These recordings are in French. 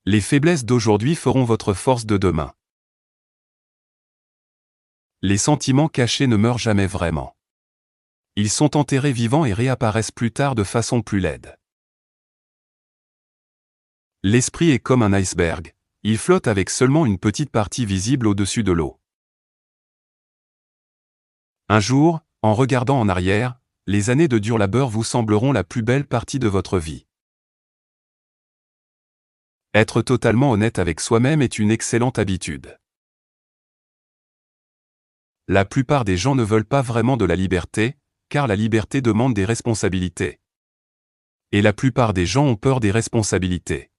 Les faiblesses d'aujourd'hui feront votre force de demain. Les sentiments cachés ne meurent jamais vraiment. Ils sont enterrés vivants et réapparaissent plus tard de façon plus laide. L'esprit est comme un iceberg, il flotte avec seulement une petite partie visible au-dessus de l'eau. Un jour, en regardant en arrière, les années de dur labeur vous sembleront la plus belle partie de votre vie. Être totalement honnête avec soi-même est une excellente habitude. La plupart des gens ne veulent pas vraiment de la liberté, car la liberté demande des responsabilités. Et la plupart des gens ont peur des responsabilités.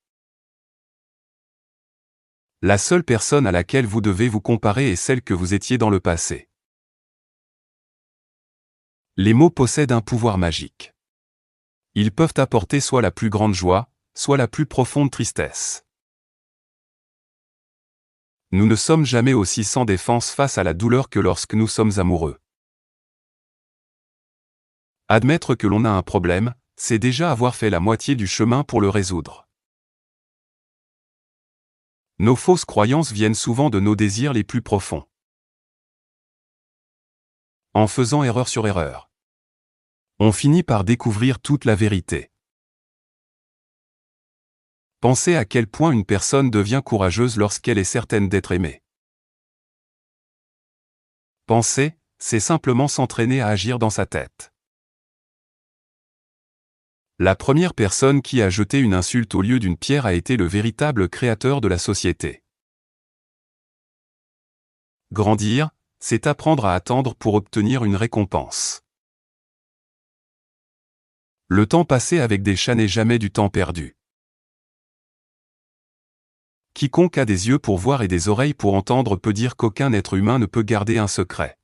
La seule personne à laquelle vous devez vous comparer est celle que vous étiez dans le passé. Les mots possèdent un pouvoir magique. Ils peuvent apporter soit la plus grande joie, soit la plus profonde tristesse. Nous ne sommes jamais aussi sans défense face à la douleur que lorsque nous sommes amoureux. Admettre que l'on a un problème, c'est déjà avoir fait la moitié du chemin pour le résoudre. Nos fausses croyances viennent souvent de nos désirs les plus profonds. En faisant erreur sur erreur, on finit par découvrir toute la vérité. Pensez à quel point une personne devient courageuse lorsqu'elle est certaine d'être aimée. Penser, c'est simplement s'entraîner à agir dans sa tête. La première personne qui a jeté une insulte au lieu d'une pierre a été le véritable créateur de la société. Grandir, c'est apprendre à attendre pour obtenir une récompense. Le temps passé avec des chats n'est jamais du temps perdu. Quiconque a des yeux pour voir et des oreilles pour entendre peut dire qu'aucun être humain ne peut garder un secret.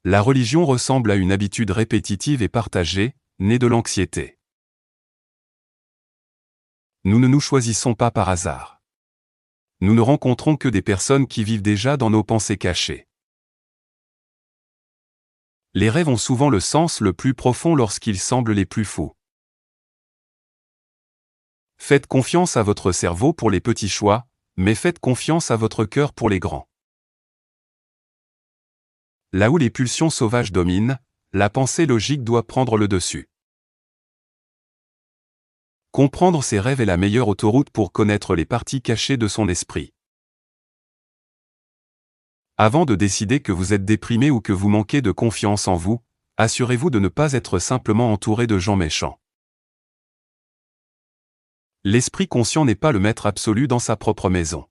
La religion ressemble à une habitude répétitive et partagée, née de l'anxiété. Nous ne nous choisissons pas par hasard. Nous ne rencontrons que des personnes qui vivent déjà dans nos pensées cachées. Les rêves ont souvent le sens le plus profond lorsqu'ils semblent les plus fous. Faites confiance à votre cerveau pour les petits choix, mais faites confiance à votre cœur pour les grands. Là où les pulsions sauvages dominent, la pensée logique doit prendre le dessus. Comprendre ses rêves est la meilleure autoroute pour connaître les parties cachées de son esprit. Avant de décider que vous êtes déprimé ou que vous manquez de confiance en vous, assurez-vous de ne pas être simplement entouré de gens méchants. L'esprit conscient n'est pas le maître absolu dans sa propre maison.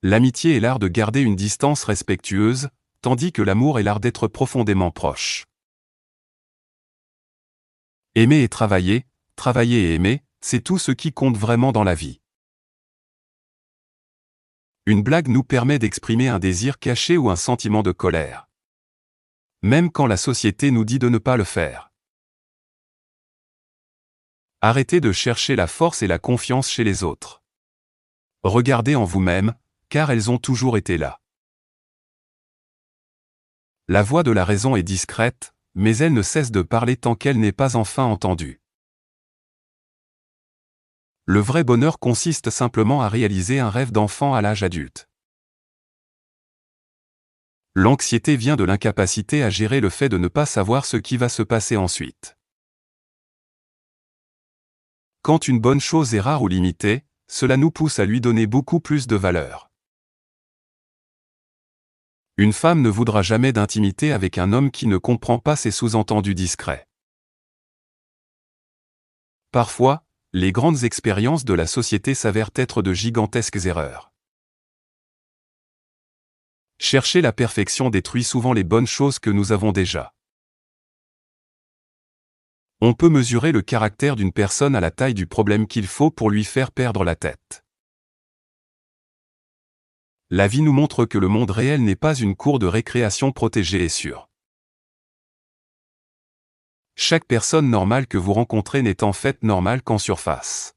L'amitié est l'art de garder une distance respectueuse, tandis que l'amour est l'art d'être profondément proche. Aimer et travailler et aimer, c'est tout ce qui compte vraiment dans la vie. Une blague nous permet d'exprimer un désir caché ou un sentiment de colère. Même quand la société nous dit de ne pas le faire. Arrêtez de chercher la force et la confiance chez les autres. Regardez en vous-même, car elles ont toujours été là. La voix de la raison est discrète, mais elle ne cesse de parler tant qu'elle n'est pas enfin entendue. Le vrai bonheur consiste simplement à réaliser un rêve d'enfant à l'âge adulte. L'anxiété vient de l'incapacité à gérer le fait de ne pas savoir ce qui va se passer ensuite. Quand une bonne chose est rare ou limitée, cela nous pousse à lui donner beaucoup plus de valeur. Une femme ne voudra jamais d'intimité avec un homme qui ne comprend pas ses sous-entendus discrets. Parfois, les grandes expériences de la société s'avèrent être de gigantesques erreurs. Chercher la perfection détruit souvent les bonnes choses que nous avons déjà. On peut mesurer le caractère d'une personne à la taille du problème qu'il faut pour lui faire perdre la tête. La vie nous montre que le monde réel n'est pas une cour de récréation protégée et sûre. Chaque personne normale que vous rencontrez n'est en fait normale qu'en surface.